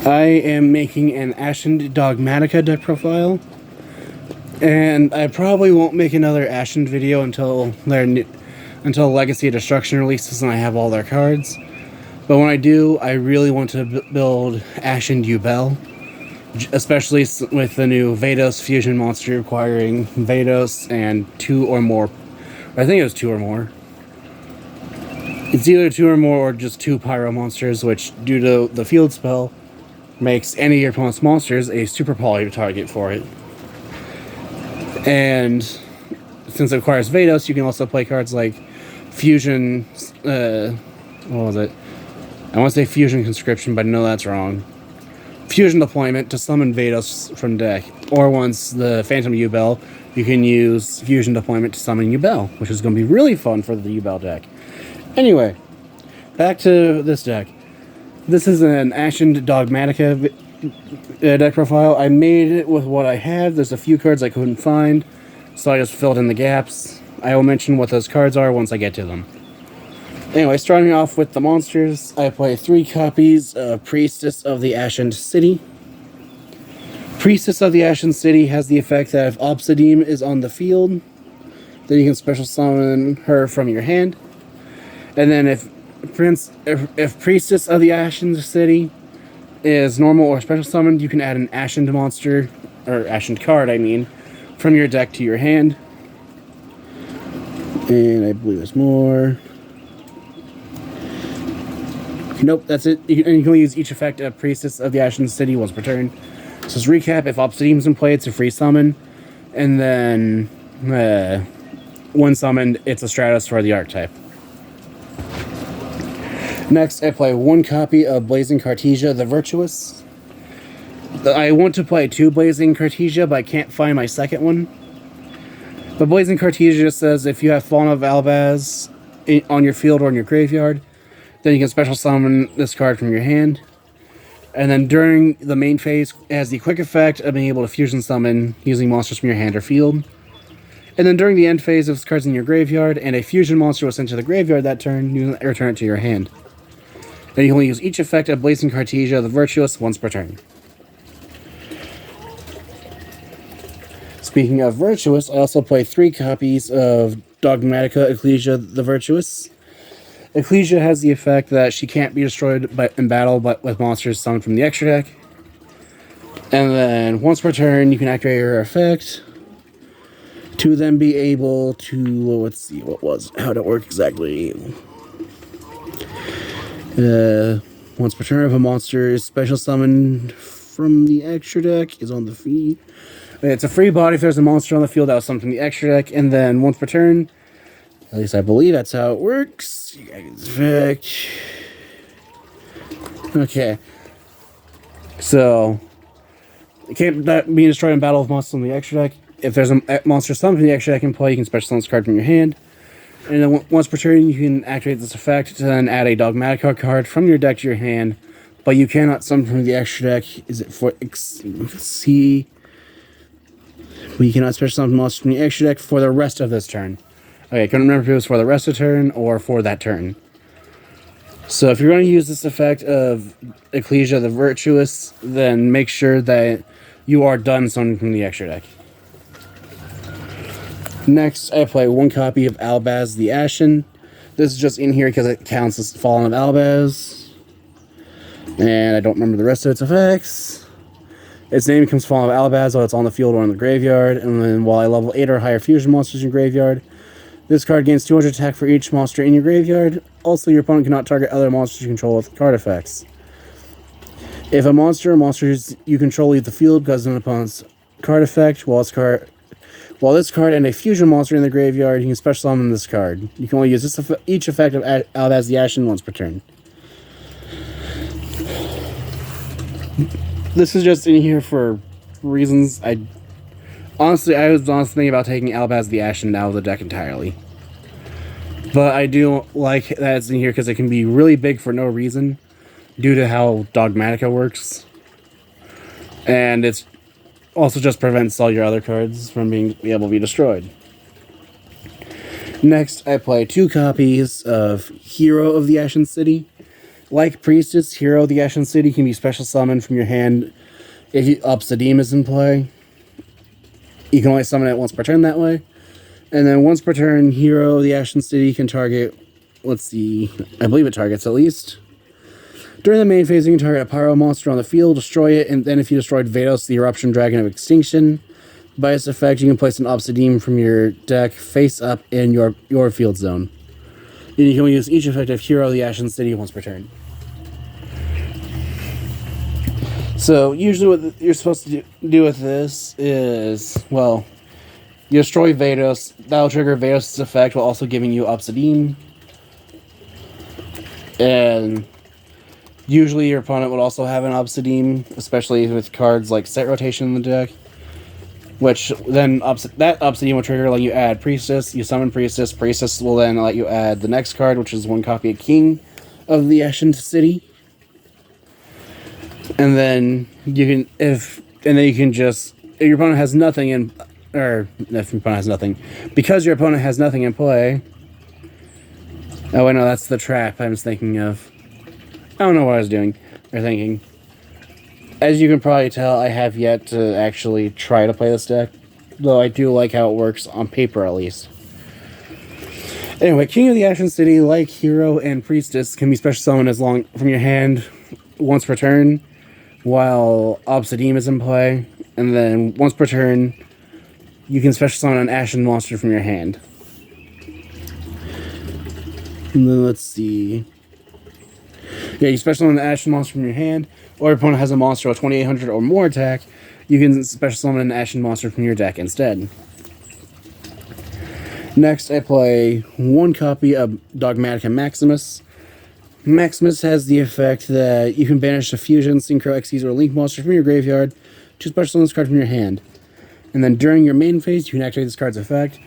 I am making an ashened dogmatika deck profile, and I probably won't make another ashened video until Legacy of Destruction releases and I have all their cards. But when I do, I really want to build ashened Yubel, especially with the new Vados fusion monster requiring Vados and 2 or more. I think it was 2 or more. It's either 2 or more or just 2 Pyro monsters, which, due to the field spell, makes any of your opponent's monsters a super poly target for it. And since it requires Vados, you can also play cards like Fusion. What was it? I want to say Fusion Conscription, but no, that's wrong. Fusion Deployment to summon Vados from deck. Or once the Phantom Yubel, you can use Fusion Deployment to summon Yubel, which is going to be really fun for the Yubel deck. Anyway, back to this deck. This is an Ashened Dogmatika deck profile. I made it with what I had. There's a few cards I couldn't find, so I just filled in the gaps. I will mention what those cards are once I get to them. Anyway, starting off with the monsters, I play 3 copies of Priestess of the Ashened City. Priestess of the Ashened City has the effect that if Obsidian is on the field, then you can special summon her from your hand. And then if Priestess of the Ashened City is normal or special summoned, you can add an Ashened monster, or Ashened card, I mean, from your deck to your hand. And I believe there's more. Nope, that's it. You can only use each effect of Priestess of the Ashened City once per turn. So let's recap. If Obsidian's in play, it's a free summon. And then, when summoned, it's a Stratos for the archetype. Next, I play 1 copy of Blazing Cartesia, the Virtuous. I want to play 2 Blazing Cartesia, but I can't find my second one. But Blazing Cartesia says if you have Fallen of Albaz on your field or in your graveyard, then you can special summon this card from your hand. And then during the main phase, it has the quick effect of being able to fusion summon using monsters from your hand or field. And then during the end phase, if this card's in your graveyard and a fusion monster was sent to the graveyard that turn, you can return it to your hand. And you can only use each effect of Blazing Cartesia, the Virtuous, once per turn. Speaking of Virtuous, I also play 3 copies of Dogmatika Ecclesia, the Virtuous. Ecclesia has the effect that she can't be destroyed in battle but with monsters summoned from the extra deck. And then once per turn, you can activate her effect to then be able to, let's see, how did it work exactly? Once per turn, if a monster is special summoned from the extra deck, is on the field. It's a free body if there's a monster on the field that was summoned from the extra deck, and then once per turn, at least I believe that's how it works. Effect. Okay. So, it can't be destroyed in battle with monsters on the extra deck. If there's a monster summoned from the extra deck in play, you can special summon this card from your hand. And then once per turn, you can activate this effect to then add a Dogmatika card from your deck to your hand. But you cannot summon from the extra deck. Is it for... Let's see. We cannot special summon monsters from the extra deck for the rest of this turn. Okay, I couldn't remember if it was for the rest of the turn or for that turn. So if you're going to use this effect of Ecclesia the Virtuous, then make sure that you are done summoning from the extra deck. Next, I play 1 copy of Albaz the Ashen. This is just in here because it counts as Fallen of Albaz. And I don't remember the rest of its effects. Its name becomes Fallen of Albaz while it's on the field or in the graveyard. And then while I level 8 or higher fusion monsters in your graveyard, this card gains 200 attack for each monster in your graveyard. Also, your opponent cannot target other monsters you control with card effects. If a monster or monsters you control leave the field because of an opponent's card effect, while this card and a fusion monster in the graveyard, you can special summon this card. You can only use each effect of Albaz the Ashen once per turn. This is just in here for reasons I was honestly thinking about taking Albaz the Ashen out of the deck entirely. But I do like that it's in here because it can be really big for no reason due to how Dogmatika works. And it's also just prevents all your other cards from being able to be destroyed. Next, I play 2 copies of Hero of the Ashen City. Like Priestess, Hero of the Ashen City can be special summoned from your hand if Obsidian is in play. You can only summon it once per turn that way. And then once per turn, Hero of the Ashen City can target, let's see, I believe it targets at least. During the main phase, you can target a Pyro monster on the field, destroy it, and then if you destroyed Vados, the Eruption Dragon of Extinction, by its effect, you can place an Obsidian from your deck face up in your field zone. And you can only use each effect of Hero of the Ashen City once per turn. So, usually what you're supposed to do with this is, well, you destroy Vados, that'll trigger Vados' effect while also giving you Obsidian. And usually your opponent would also have an Obsidian, especially with cards like Set Rotation in the deck. Which then, that Obsidian will trigger, let you add Priestess, you summon Priestess, Priestess will then let you add the next card, which is one copy of King of the Ashened City. And then you can, if your opponent has nothing in, or if your opponent has nothing, because your opponent has nothing in play. Oh wait, no, that's the trap I was thinking of. I don't know what I was doing, or thinking. As you can probably tell, I have yet to actually try to play this deck, though I do like how it works on paper at least. Anyway, King of the Ashen City, like Hero and Priestess, can be special summoned from your hand once per turn, while Obsidian is in play, and then once per turn, you can special summon an Ashen monster from your hand. And then let's see. Yeah, you special summon an Ashen monster from your hand, or your opponent has a monster with 2800 or more attack, you can special summon an Ashen monster from your deck instead. Next, I play one copy of Dogmatika Maximus. Maximus has the effect that you can banish a Fusion, Synchro, Xyz, or Link monster from your graveyard to special summon this card from your hand. And then during your main phase, you can activate this card's effect.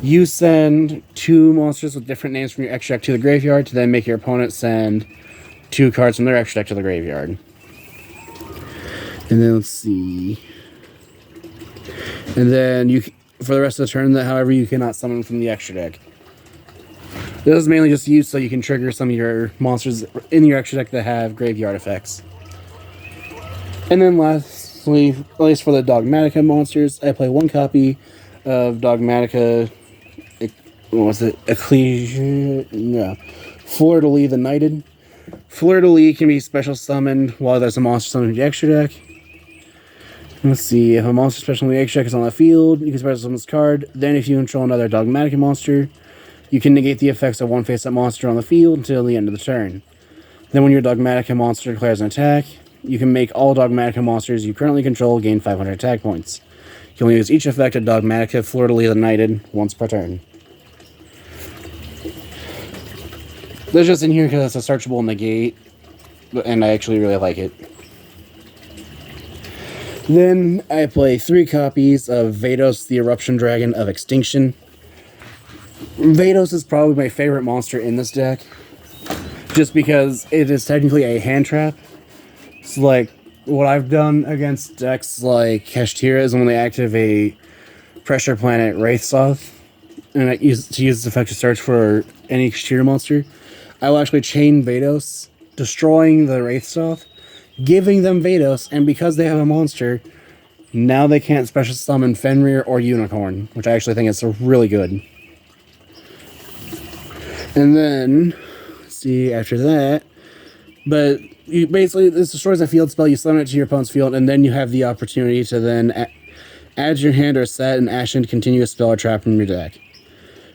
You send 2 monsters with different names from your extra deck to the graveyard to then make your opponent send 2 cards from their extra deck to the graveyard. And then let's see. And then for the rest of the turn, however, you cannot summon from the extra deck. This is mainly just used so you can trigger some of your monsters in your extra deck that have graveyard effects. And then lastly, at least for the Dogmatika monsters, I play one copy of Dogmatika, what was it? Fleur-de-lis the Knighted. Fleur-de-lis can be special summoned while there's a monster summoned in the extra deck. Let's see, if a monster special in the extra deck is on the field, you can special summon this card. Then if you control another Dogmatika monster, you can negate the effects of one face-up monster on the field until the end of the turn. Then when your Dogmatika monster declares an attack, you can make all Dogmatika monsters you currently control gain 500 attack points. You can only use each effect of Dogmatika Fleur-de-lis the Knighted once per turn. This is just in here because it's a searchable negate, and I actually really like it. Then I play 3 copies of Vados, the Eruption Dragon of Extinction. Vados is probably my favorite monster in this deck, just because it is technically a hand trap. It's like, what I've done against decks like Kashtira is when they activate Pressure Planet Wraithsoth, and I use this effect to search for any Kashtira monster. I will actually chain Vados, destroying the Wraithsoth, giving them Vados, and because they have a monster, now they can't special summon Fenrir or Unicorn, which I actually think is really good. And then, let's see, after that, but basically this destroys a field spell, you summon it to your opponent's field, and then you have the opportunity to then add to your hand or set an ashened continuous spell or trap from your deck.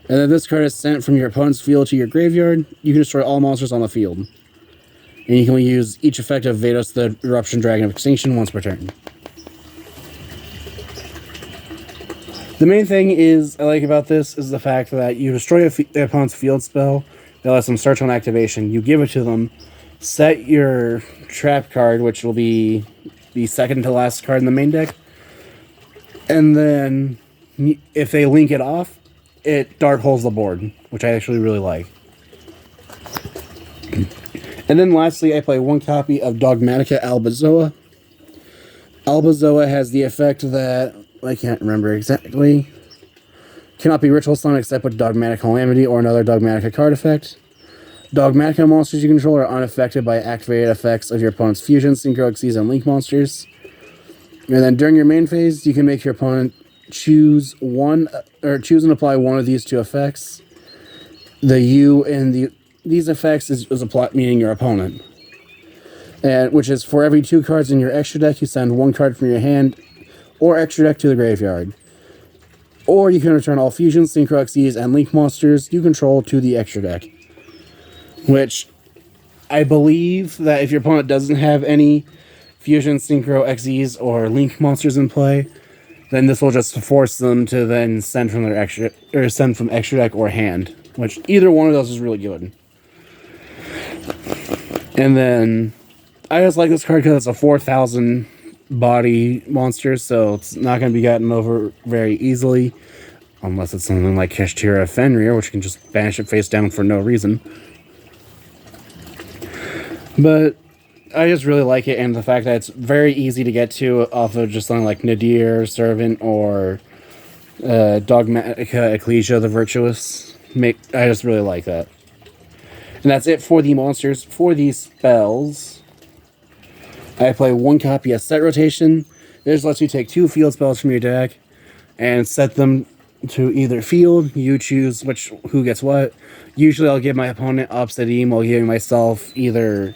And then this card is sent from your opponent's field to your graveyard. You can destroy all monsters on the field. And you can only use each effect of Vados, the Eruption Dragon of Extinction, once per turn. The main thing I like about this is the fact that you destroy the opponent's field spell that lets them search on activation. You give it to them, set your trap card, which will be the second to last card in the main deck, and then if they link it off, it dark holes the board, which I actually really like. And then lastly, I play one copy of Dogmatika Albazoa. Albazoa has the effect that, I can't remember exactly, cannot be ritual summoned except with Dogmatic Calamity or another Dogmatika card effect. Dogmatika monsters you control are unaffected by activated effects of your opponent's fusion, synchro, Xyz, and link monsters. And then during your main phase, you can make your opponent choose and apply one of these two effects. The U in these effects is apply, meaning your opponent. And which is for every 2 cards in your extra deck, you send 1 card from your hand or extra deck to the graveyard. Or you can return all fusion, synchro, Xyz, and link monsters you control to the extra deck. Which I believe that if your opponent doesn't have any fusion, synchro, Xyz, or link monsters in play, then this will just force them to then send from extra deck or hand, which either one of those is really good. And then I just like this card because it's a 4,000 body monster, so it's not going to be gotten over very easily, unless it's something like Kashtira Fenrir, which can just banish it face down for no reason. But I just really like it, and the fact that it's very easy to get to off of just something like Nadir, Servant, or Dogmatika, Ecclesia, the Virtuous. I just really like that. And that's it for the monsters. For these spells, I play 1 copy of Set Rotation. This lets you take 2 field spells from your deck and set them to either field. You choose who gets what. Usually I'll give my opponent Obsidian while giving myself either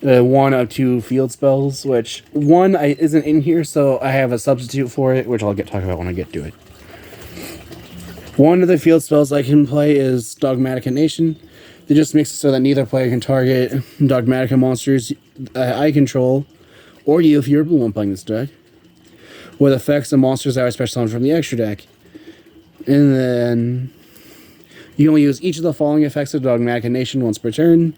1 of 2 field spells, which one isn't in here, so I have a substitute for it, which I'll talk about when I get to it. One of the field spells I can play is Dogmatika Nation. It just makes it so that neither player can target Dogmatika monsters I control, or you if you're blue one playing this deck, with effects of monsters that are special summoned from the extra deck. And then you can only use each of the following effects of Dogmatika Nation once per turn,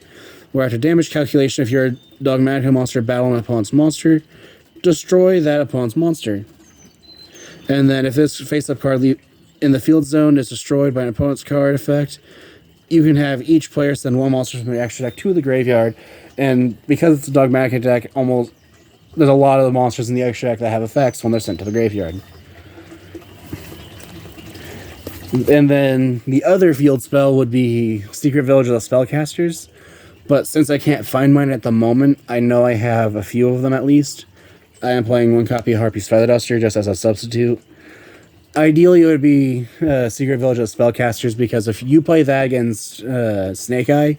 where after damage calculation, if you're a Dogmatika monster battling an opponent's monster, destroy that opponent's monster. And then if this face-up card in the field zone is destroyed by an opponent's card effect, you can have each player send 1 monster from the extra deck to the graveyard. And because it's a Dogmatika deck, there's a lot of the monsters in the extra deck that have effects when they're sent to the graveyard. And then the other field spell would be Secret Village of the Spellcasters. But since I can't find mine at the moment, I know I have a few of them at least. I am playing 1 copy of Harpy's Feather Duster just as a substitute. Ideally, it would be Secret Village of Spellcasters, because if you play that against Snake Eye,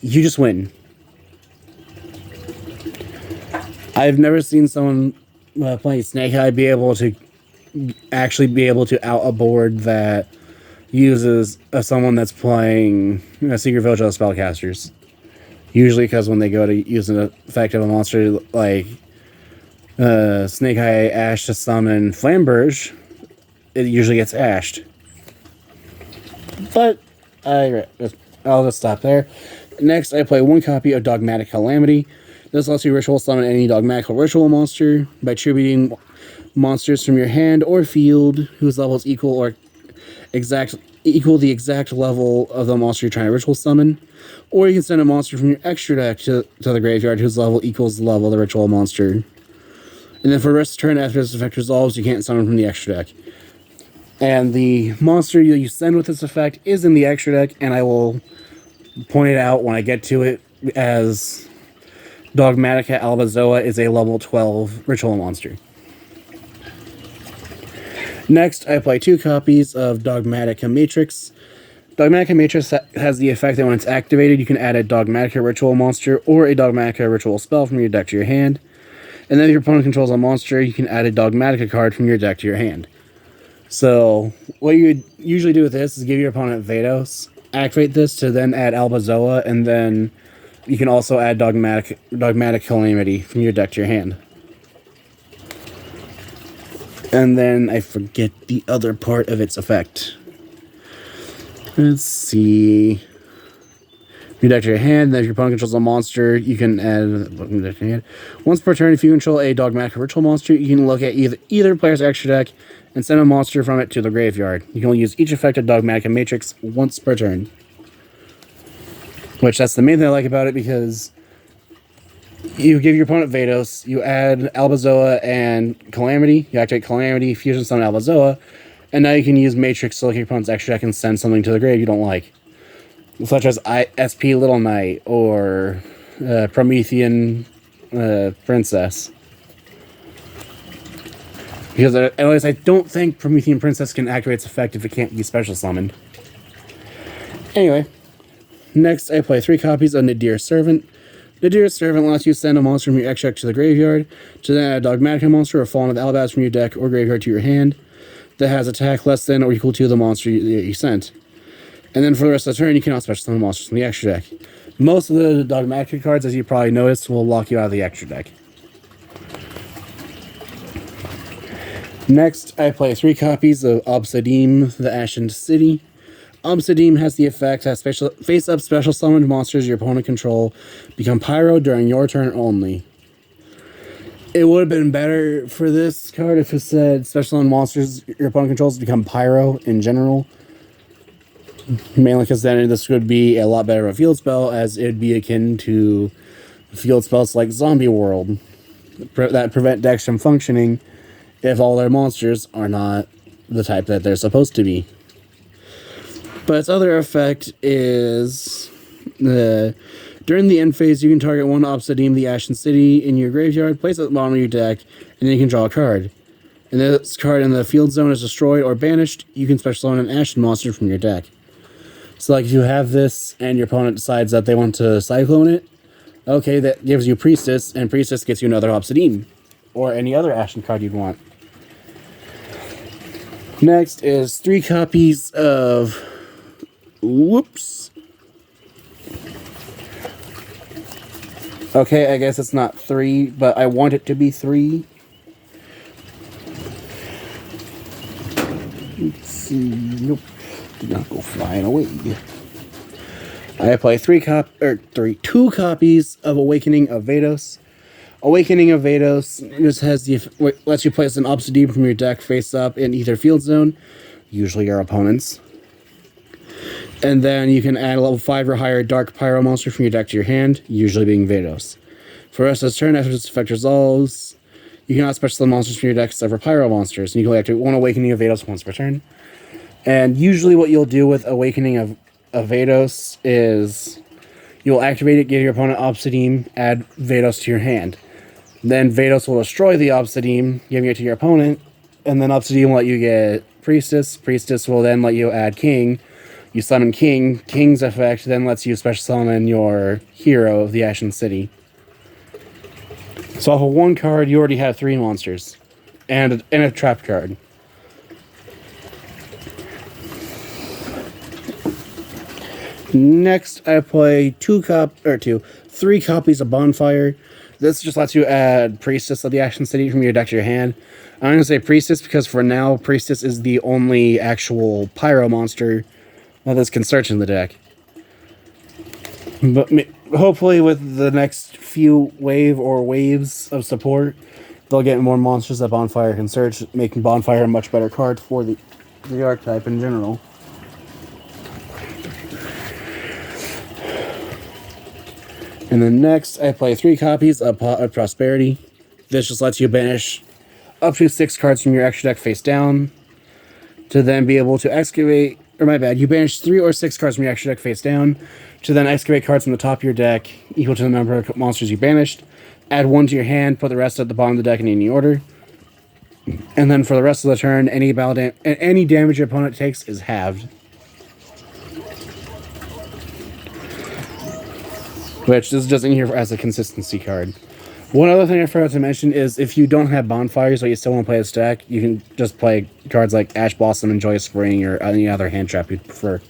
you just win. I've never seen someone playing Snake Eye actually be able to out a board that uses someone that's playing Secret Village of the Spellcasters. Usually because when they go to use an effect of a monster like Snake Eye Ash to summon Flamberge, it usually gets ashed. But I'll just stop there. Next, I play 1 copy of Dogmatic Calamity. This lets you ritual summon any Dogmatical ritual monster by attributing monsters from your hand or field whose levels equal the exact level of the monster you're trying to ritual summon. Or you can send a monster from your extra deck to the graveyard whose level equals the level of the ritual monster. And then for the rest of the turn after this effect resolves, you can't summon from the extra deck. And the monster you send with this effect is in the extra deck, and I will point it out when I get to it, as Dogmatika Albazoa is a level 12 ritual monster. Next, I play 2 copies of Dogmatika Matrix. Dogmatika Matrix has the effect that when it's activated, you can add a Dogmatika ritual monster or a Dogmatika ritual spell from your deck to your hand. And then if your opponent controls a monster, you can add a Dogmatika card from your deck to your hand. So, what you would usually do with this is give your opponent Vados, activate this to then add Albazoa, and then you can also add Dogmatic Calamity from your deck to your hand. And then I forget the other part of its effect. Let's see. Your deck to your hand, then if your opponent controls a monster, you can add once per turn. If you control a Dogmatic ritual monster, you can look at either player's extra deck and send a monster from it to the graveyard. You can only use each effect of Dogmatika Matrix once per turn. Which, that's the main thing I like about it, because you give your opponent Vados, you add Albazoa and Calamity, you activate Calamity, fusion summon Albazoa, and now you can use Matrix to look at your opponent's extra deck and send something to the grave you don't like. such as SP Little Knight or Promethean Princess. Because at least I don't think Promethean Princess can activate its effect if it can't be special summoned. Anyway, next I play 3 copies of Nadir's Servant. Nadir's Servant lets you send a monster from your extra deck to the graveyard, to then add a Dogmatika monster or Fallen of Alabaz from your deck or graveyard to your hand that has attack less than or equal to the monster you sent. And then for the rest of the turn, you cannot special summon monsters from the extra deck. Most of the Dogmatika cards, as you probably noticed, will lock you out of the extra deck. Next, I play 3 copies of Obsidian, the Ashened City. Obsidian has the effect that face-up special summoned monsters your opponent control become pyro during your turn only. It would have been better for this card if it said special summon monsters your opponent controls become pyro in general. Mainly because then this would be a lot better of a field spell, as it would be akin to field spells like Zombie World that prevent decks from functioning if all their monsters are not the type that they're supposed to be. But its other effect is during the end phase, you can target one Obsidian, the Ashen City, in your graveyard, place it at the bottom of your deck, and then you can draw a card. And this card in the field zone is destroyed or banished, you can special summon an Ashen monster from your deck. So like if you have this and your opponent decides that they want to Cyclone it, okay, that gives you Priestess, and Priestess gets you another Obsidian, or any other Ashen card you'd want. Next is 3 copies of... Whoops. Okay, I guess it's not 3, but I want it to be 3. Let's see. Nope. Did not go flying away. I play 2 copies of Awakening of Vados. Awakening of Vados just lets you place an Obsidian from your deck face up in either field zone, usually your opponent's. And then you can add a level 5 or higher Dark Pyro monster from your deck to your hand, usually being Vados. For the rest of this turn, after this effect resolves, you cannot special summon monsters from your deck except for Pyro monsters, and you can only activate 1 Awakening of Vados once per turn. And usually what you'll do with Awakening of Vados is you'll activate it, give your opponent Obsidian, add Vados to your hand. Then Vados will destroy the Obsidian, giving it to your opponent, and then Obsidian will let you get Priestess. Priestess will then let you add King. You summon King. King's effect then lets you special summon your hero of the Ashen City. So off of 1 card, you already have 3 monsters. And a trap card. Next, I play 3 copies of Bonfire. This just lets you add Priestess of the Ashen City from your deck to your hand. I'm going to say Priestess because for now, Priestess is the only actual Pyro monster that this can search in the deck. But hopefully with the next few waves of support, they'll get more monsters that Bonfire can search, making Bonfire a much better card for the archetype in general. And then next, I play 3 copies of Pot of Prosperity. This just lets you banish up to 6 cards from your extra deck face down, to then be able to excavate, or my bad, you banish 3 or 6 cards from your extra deck face down, to then excavate cards from the top of your deck equal to the number of monsters you banished, add 1 to your hand, put the rest at the bottom of the deck in any order, and then for the rest of the turn, any damage your opponent takes is halved. Which this is just in here as a consistency card. One other thing I forgot to mention is if you don't have Bonfires but you still want to play this deck, you can just play cards like Ash Blossom and Joyous Spring or any other hand trap you'd prefer.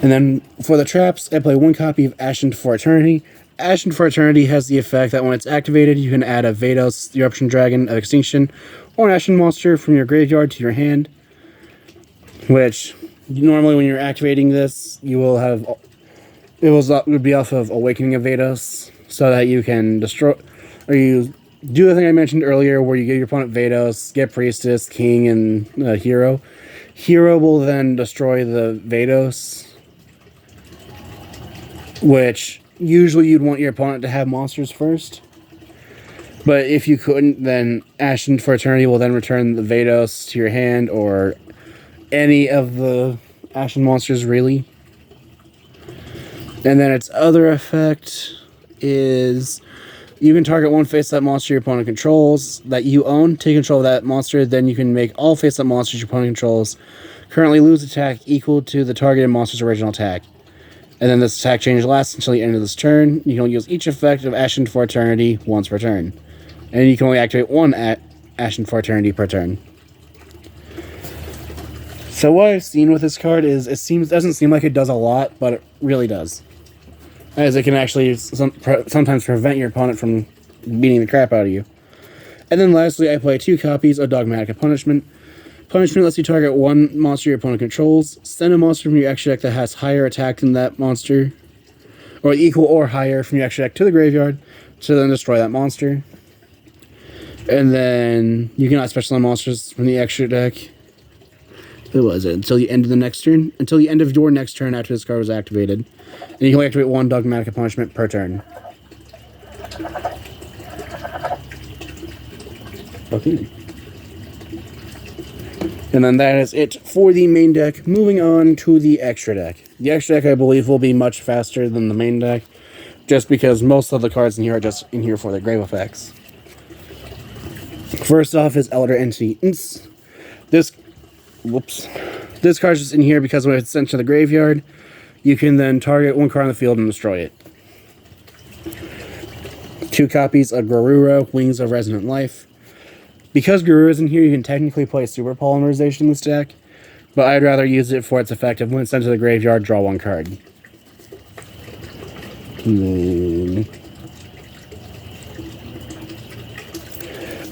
And then for the traps, I play 1 copy of Ashened for Eternity. Ashened for Eternity has the effect that when it's activated, you can add a Vados, the Eruption Dragon of Extinction, or an Ashen monster from your graveyard to your hand. Which, normally when you're activating this, you will have... It would be off of Awakening of Vados, so that you can destroy, or you do the thing I mentioned earlier, where you give your opponent Vados, get Priestess, King, and Hero. Hero will then destroy the Vados, which usually you'd want your opponent to have monsters first. But if you couldn't, then Ashened for Eternity will then return the Vados to your hand, or any of the ashen monsters, really. And then its other effect is you can target one face-up monster your opponent controls that you own. Take control of that monster, then you can make all face-up monsters your opponent controls currently lose attack equal to the targeted monster's original attack. And then this attack change lasts until the end of this turn. You can only use each effect of Ashen for Eternity once per turn. And you can only activate one Ashen for Eternity per turn. So what I've seen with this card is doesn't seem like it does a lot, but it really does. As it can actually sometimes prevent your opponent from beating the crap out of you. And then lastly, I play 2 copies of Dogmatika Punishment. Punishment lets you target one monster your opponent controls. Send a monster from your extra deck that has higher attack than that monster, or equal or higher from your extra deck to the graveyard, to then destroy that monster. And then you cannot special summon monsters from the extra deck. What was it? Until the end of the next turn? Until the end of your next turn after this card was activated. And you can only activate one Dogmatika Punishment per turn. Okay. And then that is it for the main deck. Moving on to the extra deck. The extra deck, I believe, will be much faster than the main deck, just because most of the cards in here are just in here for their grave effects. First off is Elder Entity. This card's just in here because when it's sent to the graveyard, you can then target one card on the field and destroy it. 2 copies of Garura, Wings of Resonant Life. Because Guru is in here, you can technically play Super Polymerization in this deck, but I'd rather use it for its effect of when it's sent to the graveyard, draw 1 card.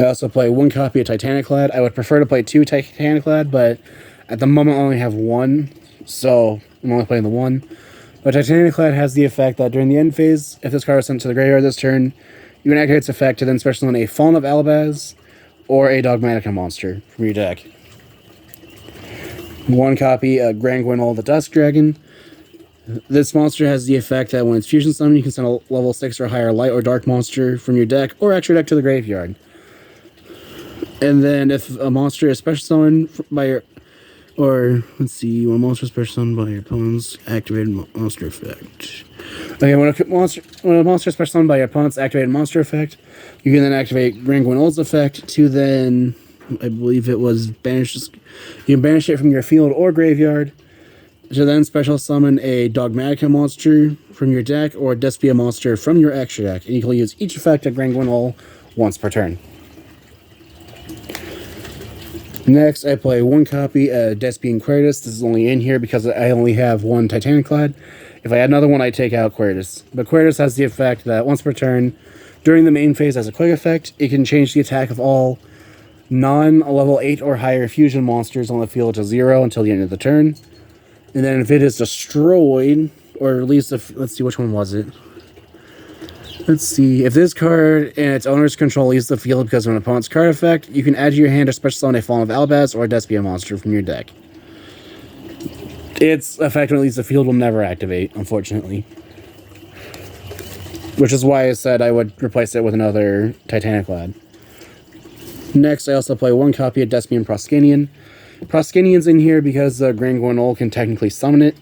I also play 1 copy of Titaniclad. I would prefer to play 2 Titaniclad, but at the moment I only have 1, so I'm only playing the 1. But Titaniclad has the effect that during the end phase, if this card is sent to the graveyard this turn, you can activate its effect to then special summon a Fallen of Alabaz or a Dogmatika monster from your deck. 1 copy of Grand Gwynol the Dusk Dragon. This monster has the effect that when it's fusion summoned, you can send a level 6 or higher light or dark monster from your deck or extra deck to the graveyard. And then if a monster is special summoned by your... Or, let's see, when a monster is special summoned by your opponent's activated monster effect. Okay, when a monster is special summoned by your opponent's activated monster effect, you can then activate Grand Gwynol's effect to then, I believe it was banish. You can banish it from your field or graveyard to then special summon a Dogmatika monster from your deck or a Despia monster from your extra deck. And you can use each effect of Grand Gwynol once per turn. Next, I play 1 copy of Despian Queritus. This is only in here because I only have 1 Titaniclad. If I had another one, I'd take out Queritus. But Queritus has the effect that once per turn, during the main phase as a quick effect, it can change the attack of all non-level 8 or higher fusion monsters on the field to 0 until the end of the turn. And then if it is destroyed, or at least if, let's see, which one was it? Let's see, if this card and its owner's control leaves the field because of an opponent's card effect, you can add to your hand a special summon a Fallen of Alabaz or a Despia monster from your deck. Its effect when it leaves the field will never activate, unfortunately. Which is why I said I would replace it with another Titaniclad. Next, I also play 1 copy of Despian Proskinian. Proskinian's in here because Grand Gwynol can technically summon it.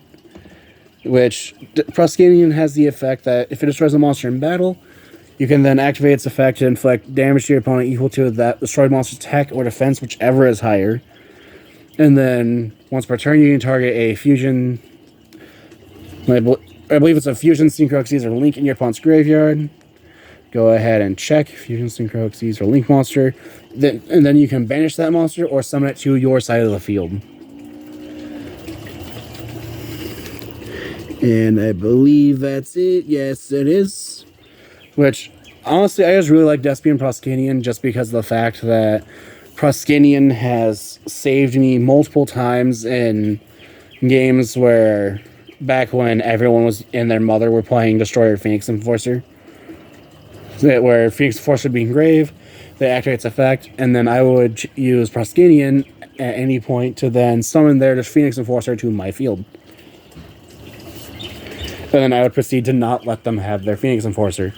Which, Proskinian has the effect that if it destroys a monster in battle, you can then activate its effect to inflict damage to your opponent equal to that destroyed monster's attack or defense, whichever is higher. And then, once per turn, you can target a fusion... I believe it's a Fusion Synchro Xyz or Link in your opponent's graveyard. Go ahead and check Fusion Synchro Xyz or Link monster. And then you can banish that monster or summon it to your side of the field. And I believe that's it. Yes, it is. Which, honestly, I just really like Despian Proskinian just because of the fact that Proskinian has saved me multiple times in games where back when everyone was and their mother were playing Destroyer Phoenix Enforcer. Where Phoenix Enforcer would be engraved, they activate its effect, and then I would use Proskinian at any point to then summon their Phoenix Enforcer to my field. And then I would proceed to not let them have their Phoenix Enforcer.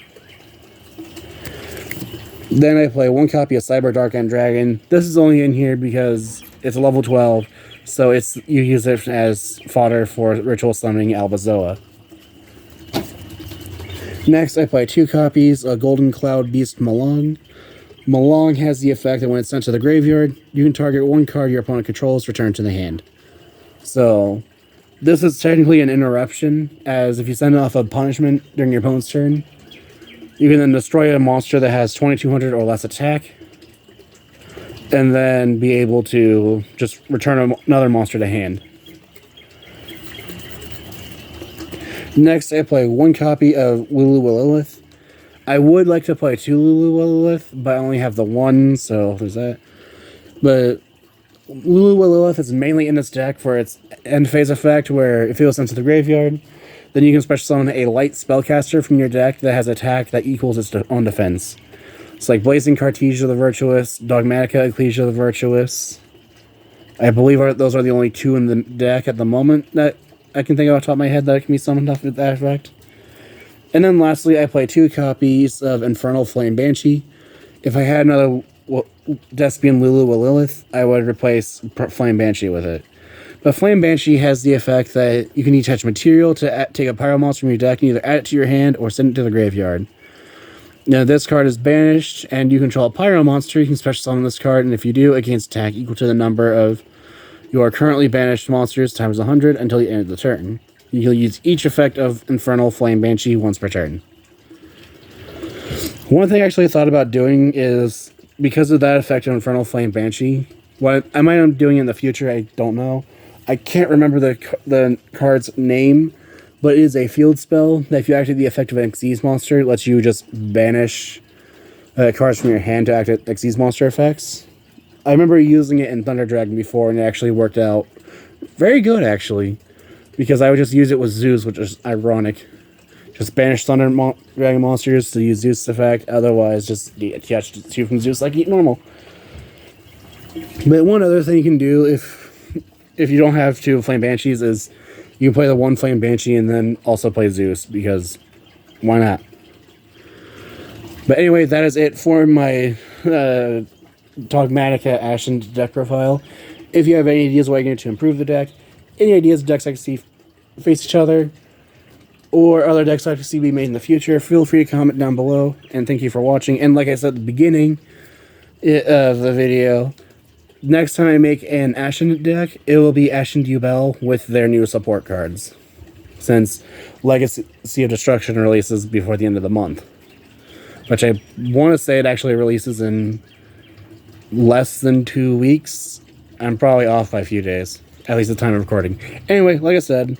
Then I play 1 copy of Cyber Dark End Dragon. This is only in here because it's a level 12 So you use it as fodder for ritual summoning Albazoa. Next, I play 2 copies of Golden Cloud Beast Malong. Malong has the effect that when it's sent to the graveyard, you can target 1 card your opponent controls, return to the hand. So, this is technically an interruption, as if you send off a punishment during your opponent's turn, you can then destroy a monster that has 2200 or less attack, and then be able to just return another monster to hand. Next, I play 1 copy of Lulu Lilith. I would like to play 2 Lulu Lilith, but I only have the 1, so there's that. But Lulu Lilith is mainly in this deck for its end phase effect, where if it was sent to the graveyard, then you can special summon a light spellcaster from your deck that has attack that equals its own defense. It's like Blazing Cartesia the Virtuous, Dogmatika Ecclesia the Virtuous. I believe those are the only 2 in the deck at the moment that I can think of off the top of my head that can be summoned off with that effect. And then lastly, I play 2 copies of Infernal Flame Banshee. If I had another Despian Lulu Lilith, I would replace Flame Banshee with it. But Flame Banshee has the effect that you can detach material to take a pyro monster from your deck and either add it to your hand or send it to the graveyard. Now, this card is banished, and you control a pyro monster. You can special summon this card, and if you do, it gains attack equal to the number of your currently banished monsters times 100 until the end of the turn. You'll use each effect of Infernal Flame Banshee once per turn. One thing I actually thought about doing is, because of that effect of Infernal Flame Banshee, what I might end up doing in the future, I don't know. I can't remember the card's name, but it is a field spell that if you activate the effect of an Xyz monster, it lets you just banish cards from your hand to activate Xyz monster effects. I remember using it in Thunder Dragon before, and it actually worked out very good, actually. Because I would just use it with Zeus, which is ironic. Just banish Thunder Dragon monsters to use Zeus effect. Otherwise, just attach to 2 from Zeus like normal. But one other thing you can do if you don't have 2 Flame Banshees is you can play the 1 Flame Banshee and then also play Zeus, because why not? But anyway, that is it for my Dogmatika Ashened deck profile. If you have any ideas what you can do to improve the deck, any ideas of decks I can see face each other, or other decks I can see be made in the future, feel free to comment down below, and thank you for watching. And like I said at the beginning of the video, next time I make an Ashened deck, it will be Ashened Yubel with their new support cards, since Legacy of Destruction releases before the end of the month. Which I want to say it actually releases in less than 2 weeks. I'm probably off by a few days. At least the time of recording. Anyway, like I said,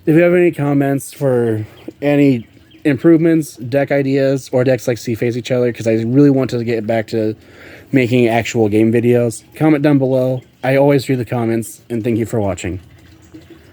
if you have any comments for any improvements, deck ideas, or decks like see face each other, because I really want to get back to making actual game videos, comment down below. I always read the comments, and thank you for watching.